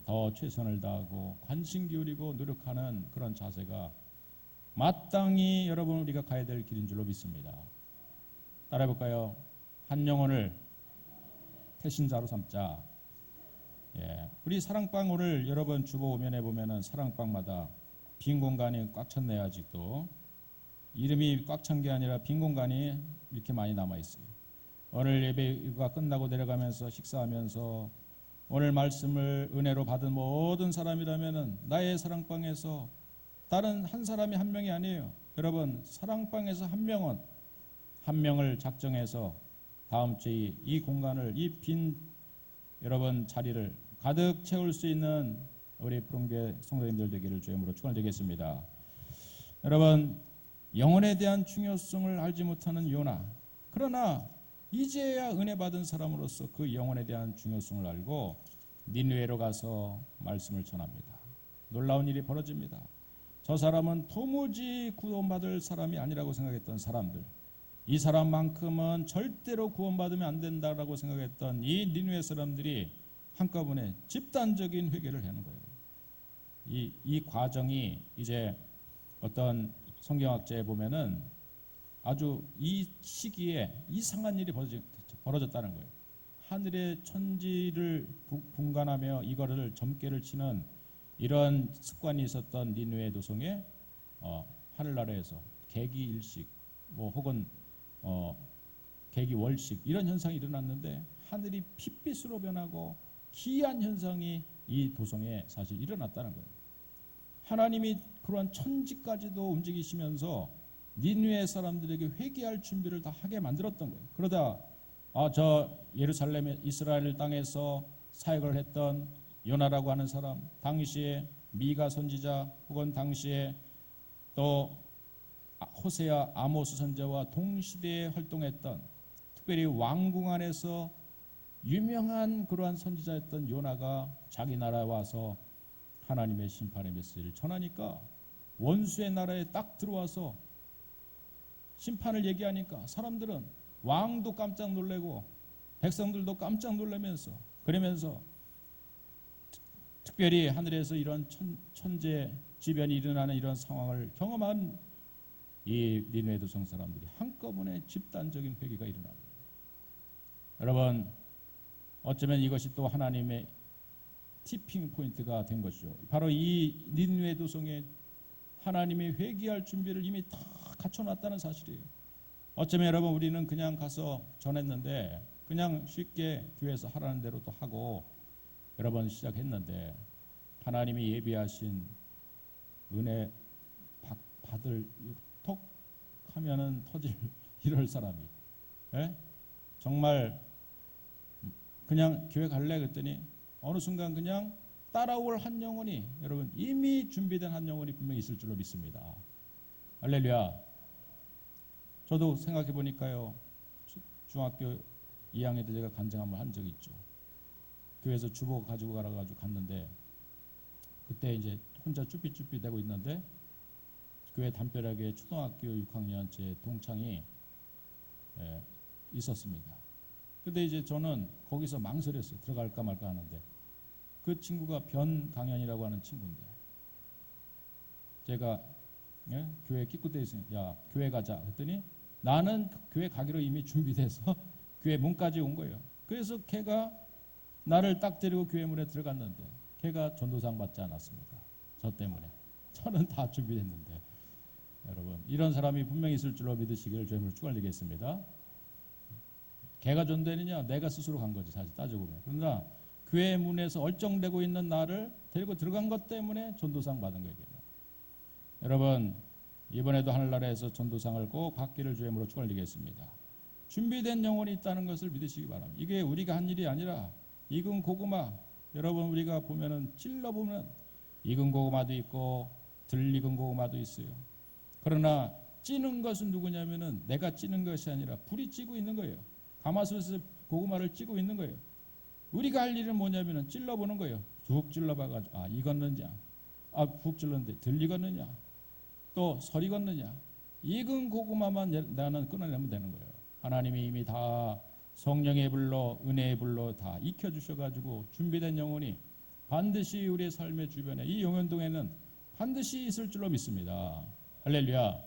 [SPEAKER 2] 더 최선을 다하고 관심 기울이고 노력하는 그런 자세가 마땅히 여러분 우리가 가야 될 길인 줄로 믿습니다. 따라해 볼까요? 한 영혼을 태신자로 삼자. 예, 우리 사랑방 오늘 여러분 주보 오면에 보면은 사랑방마다 빈 공간이 꽉 찼네요. 아직도 이름이 꽉 찬 게 아니라 빈 공간이 이렇게 많이 남아 있어요. 오늘 예배가 끝나고 내려가면서 식사하면서 오늘 말씀을 은혜로 받은 모든 사람이라면은 나의 사랑방에서 다른 한 사람이 한 명이 아니에요. 여러분 사랑방에서 한 명은 한 명을 작정해서 다음 주에 이 공간을 이 빈 여러분 자리를 가득 채울 수 있는 우리 푸른교회 성도님들 되기를 주님으로 축원드리겠습니다. 여러분 영혼에 대한 중요성을 알지 못하는 요나, 그러나 이제야 은혜 받은 사람으로서 그 영혼에 대한 중요성을 알고 니느웨로 가서 말씀을 전합니다. 놀라운 일이 벌어집니다. 저 사람은 도무지 구원받을 사람이 아니라고 생각했던 사람들, 이 사람만큼은 절대로 구원받으면 안 된다라고 생각했던 이 니느웨 사람들이 한꺼번에 집단적인 회개를 하는 거예요. 이 과정이 이제 어떤 성경학자에 보면은 아주 이 시기에 이상한 일이 벌어졌다는 거예요. 하늘의 천지를 분간하며 이거를 점괘를 치는 이런 습관이 있었던 니느웨 도성에 하늘나라에서 개기일식 뭐 혹은 개기월식 이런 현상이 일어났는데 하늘이 핏빛으로 변하고 기이한 현상이 이 도성에 사실 일어났다는 거예요. 하나님이 그러한 천지까지도 움직이시면서 니느웨 사람들에게 회개할 준비를 다 하게 만들었던 거예요. 그러다 저 예루살렘 이스라엘 땅에서 사역을 했던 요나라고 하는 사람, 당시에 미가 선지자 혹은 당시에 또 호세아 아모스 선지자와 동시대에 활동했던 특별히 왕궁 안에서 유명한 그러한 선지자였던 요나가 자기 나라에 와서 하나님의 심판의 메시지를 전하니까 원수의 나라에 딱 들어와서 심판을 얘기하니까 사람들은 왕도 깜짝 놀래고 백성들도 깜짝 놀라면서 그러면서 특별히 하늘에서 이런 천재 지변이 일어나는 이런 상황을 경험한 이 니느웨 도성 사람들이 한꺼번에 집단적인 회개가 일어나는 거예요. 여러분, 어쩌면 이것이 또 하나님의 티핑 포인트가 된 것이죠. 바로 이 니느웨 도성에 하나님의 회개할 준비를 이미 다 갖춰놨다는 사실이에요. 어쩌면 여러분, 우리는 그냥 가서 전했는데 그냥 쉽게 교회에서 하라는 대로 또 하고 여러 번 시작했는데, 하나님이 예비하신 은혜 받을 톡 하면은 터질 이럴 사람이, 예? 정말 그냥 교회 갈래 그랬더니 어느 순간 그냥 따라올 한 영혼이, 여러분, 이미 준비된 한 영혼이 분명히 있을 줄로 믿습니다. 할렐루야. 저도 생각해 보니까요, 중학교 2학년 때 제가 간증 한번 한 적이 있죠. 교회에서 주보 가지고 가라 가지고 갔는데, 그때 이제 혼자 쭈삐쭈삐 대고 있는데 교회 담벼락에 초등학교 6학년 제 동창이 있었습니다. 근데 이제 저는 거기서 망설였어요. 들어갈까 말까 하는데, 그 친구가 변강현이라고 하는 친구인데, 제가 교회 끼꾸대 있으니까 야 교회 가자 그랬더니 나는 교회 가기로 이미 준비돼서 교회 문까지 온 거예요. 그래서 걔가 나를 딱 데리고 교회 문에 들어갔는데 걔가 전도상 받지 않았습니까? 저 때문에. 저는 다 준비됐는데. 여러분, 이런 사람이 분명히 있을 줄로 믿으시기를 주님으로 축원드리겠습니다. 걔가 전도했느냐? 내가 스스로 간 거지, 사실 따지고 보면. 그러나 교회 문에서 얼쩡대고 있는 나를 데리고 들어간 것 때문에 전도상 받은 거예요. 여러분, 이번에도 하늘나라에서 전도상을 꼭 받기를 주님으로 축원드리겠습니다. 준비된 영혼이 있다는 것을 믿으시기 바랍니다. 이게 우리가 한 일이 아니라 익은 고구마, 여러분 우리가 보면은 찔러보면 익은 고구마도 있고 덜 익은 고구마도 있어요. 그러나 찌는 것은 누구냐면은 내가 찌는 것이 아니라 불이 찌고 있는 거예요. 가마솥에서 고구마를 찌고 있는 거예요. 우리가 할 일은 뭐냐면은 찔러보는 거예요. 쭉 찔러봐가지고 아 익었느냐, 아 푹 찔렀는데 덜 익었느냐, 또 설 익었느냐, 익은 고구마만 나는 끊어내면 되는 거예요. 하나님이 이미 다 성령의 불로 은혜의 불로 다 익혀주셔가지고 준비된 영혼이 반드시 우리의 삶의 주변에, 이 용현동에는 반드시 있을 줄로 믿습니다. 할렐루야.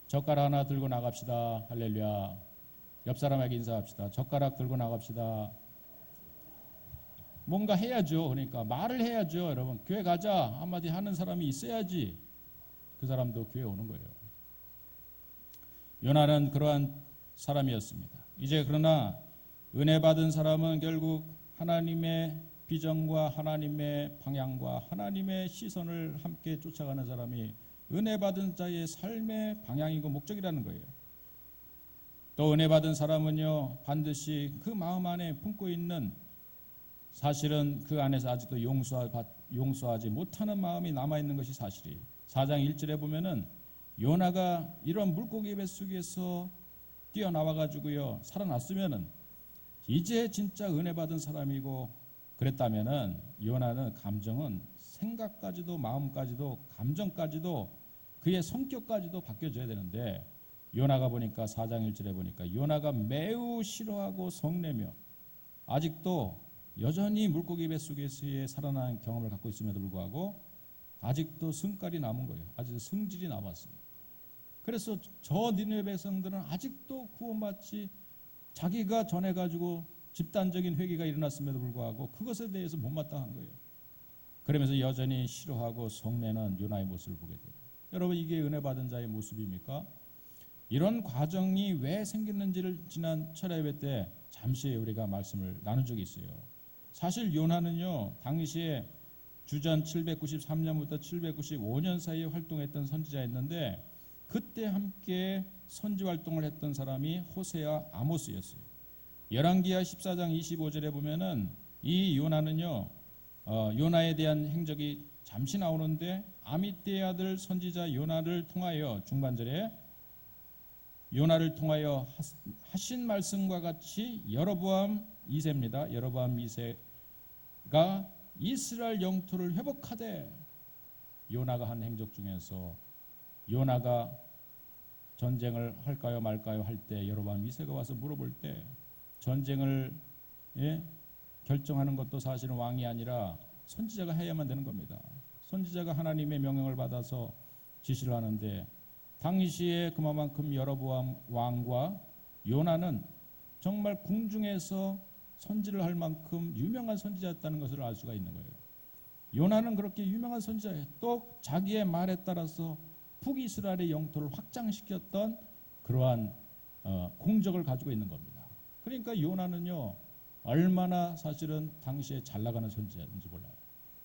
[SPEAKER 2] 젓가락 하나 들고 나갑시다. 할렐루야. 옆 사람에게 인사합시다. 젓가락 들고 나갑시다. 뭔가 해야죠. 그러니까 말을 해야죠. 여러분, 교회 가자 한마디 하는 사람이 있어야지 그 사람도 교회 오는 거예요. 요나는 그러한 사람이었습니다. 이제 그러나 은혜 받은 사람은 결국 하나님의 비전과 하나님의 방향과 하나님의 시선을 함께 쫓아가는 사람이 은혜 받은 자의 삶의 방향이고 목적이라는 거예요. 또 은혜 받은 사람은요, 반드시 그 마음 안에 품고 있는, 사실은 그 안에서 아직도 용서하지 못하는 마음이 남아있는 것이 사실이에요. 4장 1절에 보면은 요나가 이런 물고기 뱃속에서 뛰어나와가지고요 살아났으면은 이제 진짜 은혜 받은 사람이고, 그랬다면은 요나는 감정은 생각까지도 마음까지도 감정까지도 그의 성격까지도 바뀌어져야 되는데, 요나가 보니까 4장 1절에 보니까 요나가 매우 싫어하고 성내며 아직도 여전히 물고기 뱃속에서의 살아난 경험을 갖고 있음에도 불구하고 아직도 성깔이 남은 거예요. 아직 성질이 남았어요. 그래서 저 니느웨 백성들은 아직도 구원받지, 자기가 전해가지고 집단적인 회개가 일어났음에도 불구하고 그것에 대해서 못마땅한 거예요. 그러면서 여전히 싫어하고 성내는 요나의 모습을 보게 돼요. 여러분, 이게 은혜 받은 자의 모습입니까? 이런 과정이 왜 생겼는지를 지난 철야 예배 때 잠시 우리가 말씀을 나눈 적이 있어요. 사실 요나는요, 당시에 주전 793년부터 795년 사이에 활동했던 선지자였는데, 그때 함께 선지 활동을 했던 사람이 호세와 아모스였어요. 열왕기하 14장 25절에 보면은 이 요나는요, 요나에 대한 행적이 잠시 나오는데, 아미떼의 아들 선지자 요나를 통하여, 중반절에 요나를 통하여 하신 말씀과 같이 여로보암 2세입니다. 여로보암 2세가 이스라엘 영토를 회복하되, 요나가 한 행적 중에서 요나가 전쟁을 할까요 말까요 할 때 여로보암 2세가 와서 물어볼 때 전쟁을 결정하는 것도 사실은 왕이 아니라 선지자가 해야만 되는 겁니다. 선지자가 하나님의 명령을 받아서 지시를 하는데 당시에 그만큼 여로보암 왕과 요나는 정말 궁중에서 선지를 할 만큼 유명한 선지자였다는 것을 알 수가 있는 거예요. 요나는 그렇게 유명한 선지자예요. 또 자기의 말에 따라서 북이스라엘의 영토를 확장시켰던 그러한 공적을 가지고 있는 겁니다. 그러니까 요나는요 얼마나 사실은 당시에 잘 나가는 선지자인지 몰라요.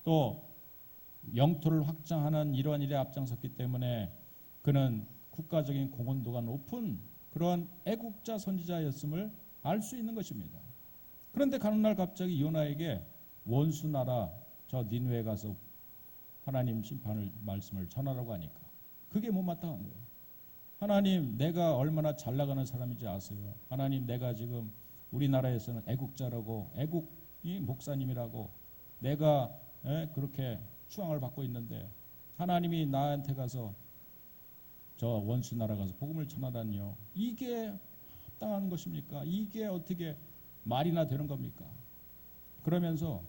[SPEAKER 2] 또 영토를 확장하는 이러한 일에 앞장섰기 때문에 그는 국가적인 공헌도가 높은 그러한 애국자 선지자였음을 알 수 있는 것입니다. 그런데 가는 날 갑자기 요나에게 원수 나라 저 니느웨에 가서 하나님 심판을 말씀을 전하라고 하니까 그게 못마땅한 거예요. 하나님, 내가 얼마나 잘 나가는 사람인지 아세요? 하나님, 내가 지금 우리나라에서는 애국자라고, 애국이 목사님이라고 내가 그렇게 추앙을 받고 있는데 하나님이 나한테 가서 저 원수 나라 가서 복음을 전하다니요. 이게 합당한 것입니까? 이게 어떻게 말이나 되는 겁니까? 그러면서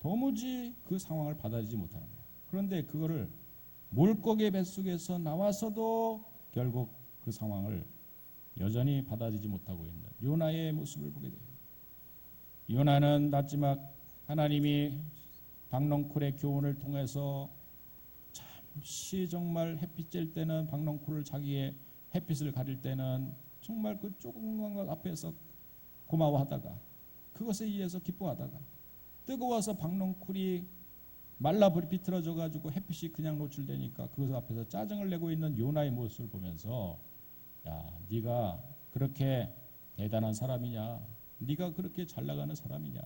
[SPEAKER 2] 도무지 그 상황을 받아들이지 못하는 거예요. 그런데 그거를 물고기 뱃속에서 나와서도 결국 그 상황을 여전히 받아들이지 못하고 있는 요나의 모습을 보게 돼요. 요나는 마지막 하나님이 박넝쿨의 교훈을 통해서 잠시 정말 햇빛 쬐일 때는 박넝쿨을 자기의 햇빛을 가릴 때는 정말 그 조그만 것 앞에서 고마워하다가 그것에 의해서 기뻐하다가 뜨거워서 박넝쿨이 말라 비틀어져 가지고 햇빛이 그냥 노출되니까 그것 앞에서 짜증을 내고 있는 요나의 모습을 보면서 야, 네가 그렇게 대단한 사람이냐? 네가 그렇게 잘 나가는 사람이냐?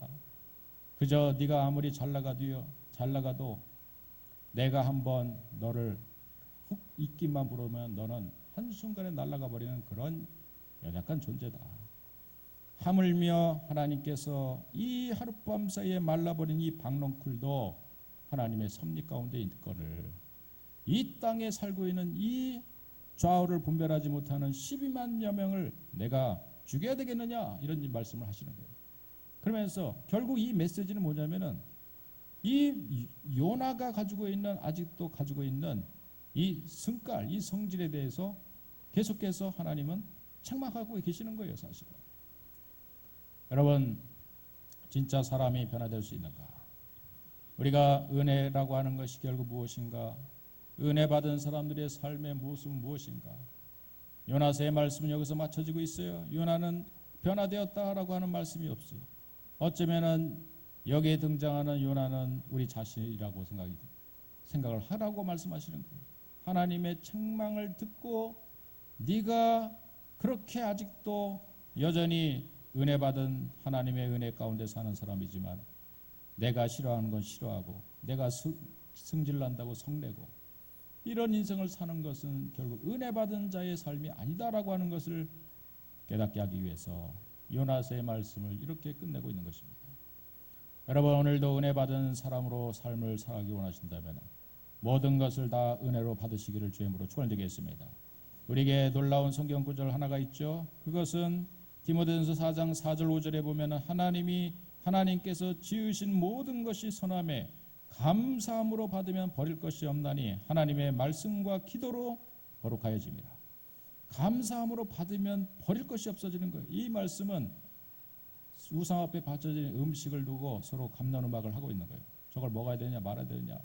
[SPEAKER 2] 그저 네가 아무리 잘 나가도 내가 한번 너를 훅 입김만 부르면 너는 한순간에 날아가 버리는 그런 연약한 존재다. 하물며 하나님께서 이 하룻밤 사이에 말라버린 이 박넝쿨도 하나님의 섭리 가운데 있거늘 이 땅에 살고 있는 이 좌우를 분별하지 못하는 12만여 명을 내가 죽여야 되겠느냐 이런 말씀을 하시는 거예요. 그러면서 결국 이 메시지는 뭐냐면은 이 요나가 아직도 가지고 있는 이 성깔, 이 성질에 대해서 계속해서 하나님은 책망하고 계시는 거예요, 사실은. 여러분, 진짜 사람이 변화될 수 있는가? 우리가 은혜라고 하는 것이 결국 무엇인가? 은혜 받은 사람들의 삶의 모습은 무엇인가? 요나서의 말씀은 여기서 맞춰지고 있어요. 요나는 변화되었다라고 하는 말씀이 없어요. 어쩌면은 여기에 등장하는 요나는 우리 자신이라고 생각을 하라고 말씀하시는 거예요. 하나님의 책망을 듣고 네가 그렇게 아직도 여전히 은혜 받은 하나님의 은혜 가운데 사는 사람이지만 내가 싫어하는 건 싫어하고 내가 승질난다고 성내고 이런 인생을 사는 것은 결국 은혜 받은 자의 삶이 아니다라고 하는 것을 깨닫게 하기 위해서 요나서의 말씀을 이렇게 끝내고 있는 것입니다. 여러분, 오늘도 은혜 받은 사람으로 삶을 살아가기 원하신다면 모든 것을 다 은혜로 받으시기를 주의 이름으로 축원드리겠습니다. 우리에게 놀라운 성경 구절 하나가 있죠. 그것은 디모데전서 4장 4절 5절에 보면 하나님께서 지으신 모든 것이 선함에 감사함으로 받으면 버릴 것이 없나니 하나님의 말씀과 기도로 거룩하여집니다. 감사함으로 받으면 버릴 것이 없어지는 거예요. 이 말씀은 우상 앞에 바쳐진 음식을 두고 서로 감나누막을 하고 있는 거예요. 저걸 먹어야 되냐 말아야 되냐.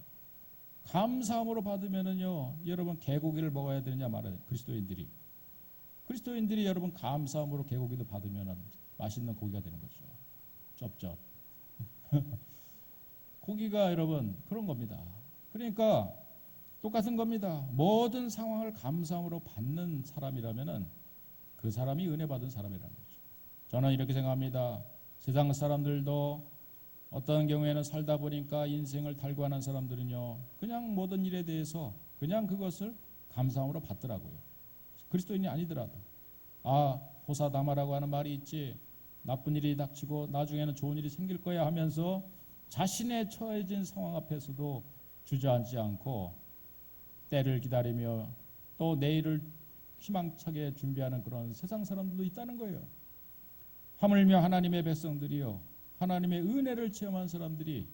[SPEAKER 2] 감사함으로 받으면은요, 여러분 개고기를 먹어야 되느냐 말아야 되냐. 그리스도인들이 여러분 감사함으로 개고기도 받으면은 맛있는 고기가 되는 거죠. 쩝쩝. 고기가 여러분 그런 겁니다. 그러니까 똑같은 겁니다. 모든 상황을 감사함으로 받는 사람이라면은 그 사람이 은혜 받은 사람이라는 거죠. 저는 이렇게 생각합니다. 세상 사람들도 어떤 경우에는 살다 보니까 인생을 달관한 사람들은요, 그냥 모든 일에 대해서 그냥 그것을 감사함으로 받더라고요. 그리스도인이 아니더라도 호사다마라고 하는 말이 있지, 나쁜 일이 닥치고 나중에는 좋은 일이 생길 거야 하면서 자신의 처해진 상황 앞에서도 주저앉지 않고 때를 기다리며 또 내일을 희망차게 준비하는 그런 세상 사람들도 있다는 거예요. 하물며 하나님의 백성들이요, 하나님의 은혜를 체험한 사람들이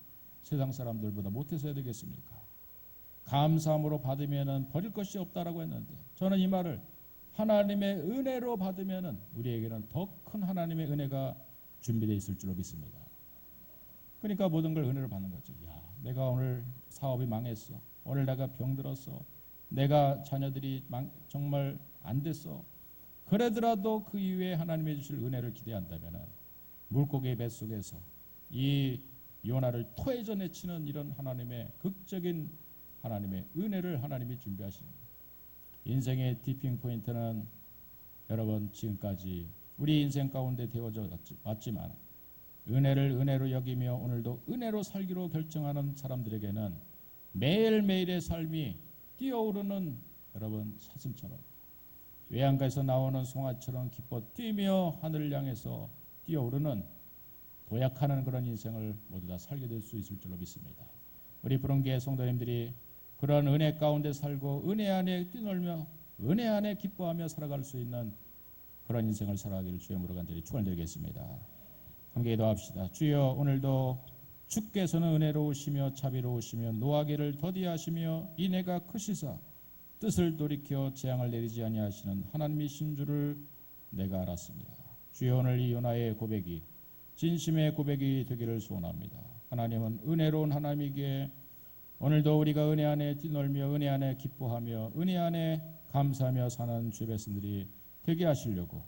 [SPEAKER 2] 세상 사람들보다 못해서 해야 되겠습니까? 감사함으로 받으면은 버릴 것이 없다라고 했는데, 저는 이 말을 하나님의 은혜로 받으면은 우리에게는 더 큰 하나님의 은혜가 준비되어 있을 줄로 믿습니다. 그러니까 모든 걸 은혜로 받는 거죠. 야, 내가 오늘 사업이 망했어. 오늘 내가 병들었어. 내가 자녀들이 정말 안 됐어. 그러더라도 그 이후에 하나님이 주실 은혜를 기대한다면은 물고기의 뱃속에서 이 요나를 토해져 내치는 이런 하나님의 극적인 하나님의 은혜를 하나님이 준비하십니다. 인생의 티핑 포인트는 여러분 지금까지 우리 인생 가운데 되어져 왔지만 은혜를 은혜로 여기며 오늘도 은혜로 살기로 결정하는 사람들에게는 매일매일의 삶이 뛰어오르는 여러분 사슴처럼 외양가에서 나오는 송아처럼 기뻐 뛰며 하늘을 향해서 뛰어오르는 도약하는 그런 인생을 모두 다 살게 될 수 있을 줄로 믿습니다. 우리 부흥교회 성도님들이 그런 은혜 가운데 살고 은혜 안에 뛰놀며 은혜 안에 기뻐하며 살아갈 수 있는 그런 인생을 살아가기를 주의 이름으로 간절히 축원드리겠습니다. 함께 기도합시다. 주여, 오늘도 주께서는 은혜로우시며 자비로우시며 노하기를 더디하시며 인애가 크시사 뜻을 돌이켜 재앙을 내리지 아니하시는 하나님이신 줄을 내가 알았습니다. 주여, 오늘 이 요나의 고백이 진심의 고백이 되기를 소원합니다. 하나님은 은혜로운 하나님이기에 오늘도 우리가 은혜 안에 뛰놀며 은혜 안에 기뻐하며 은혜 안에 감사하며 사는 주의 백성들이 되게 하시려고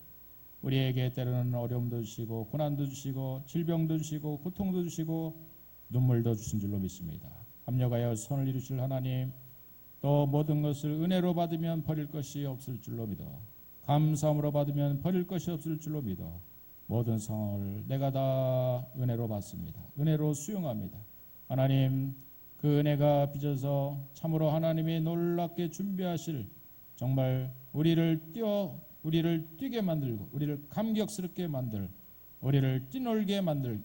[SPEAKER 2] 우리에게 때로는 어려움도 주시고 고난도 주시고 질병도 주시고 고통도 주시고 눈물도 주신 줄로 믿습니다. 합력하여 선을 이루실 하나님, 또 모든 것을 은혜로 받으면 버릴 것이 없을 줄로 믿어 감사함으로 받으면 버릴 것이 없을 줄로 믿어 모든 상황을 내가 다 은혜로 받습니다. 은혜로 수용합니다. 하나님, 그 은혜가 빚어서 참으로 하나님이 놀랍게 준비하실 정말 우리를 뛰게 만들고 우리를 감격스럽게 만들 우리를 뛰놀게 만들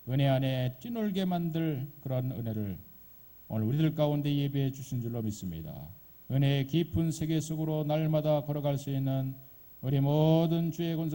[SPEAKER 2] 은혜 안에 뛰놀게 만들 그런 은혜를 오늘 우리들 가운데 예배해 주신 줄로 믿습니다. 은혜의 깊은 세계 속으로 날마다 걸어갈 수 있는 우리 모든 주의 권속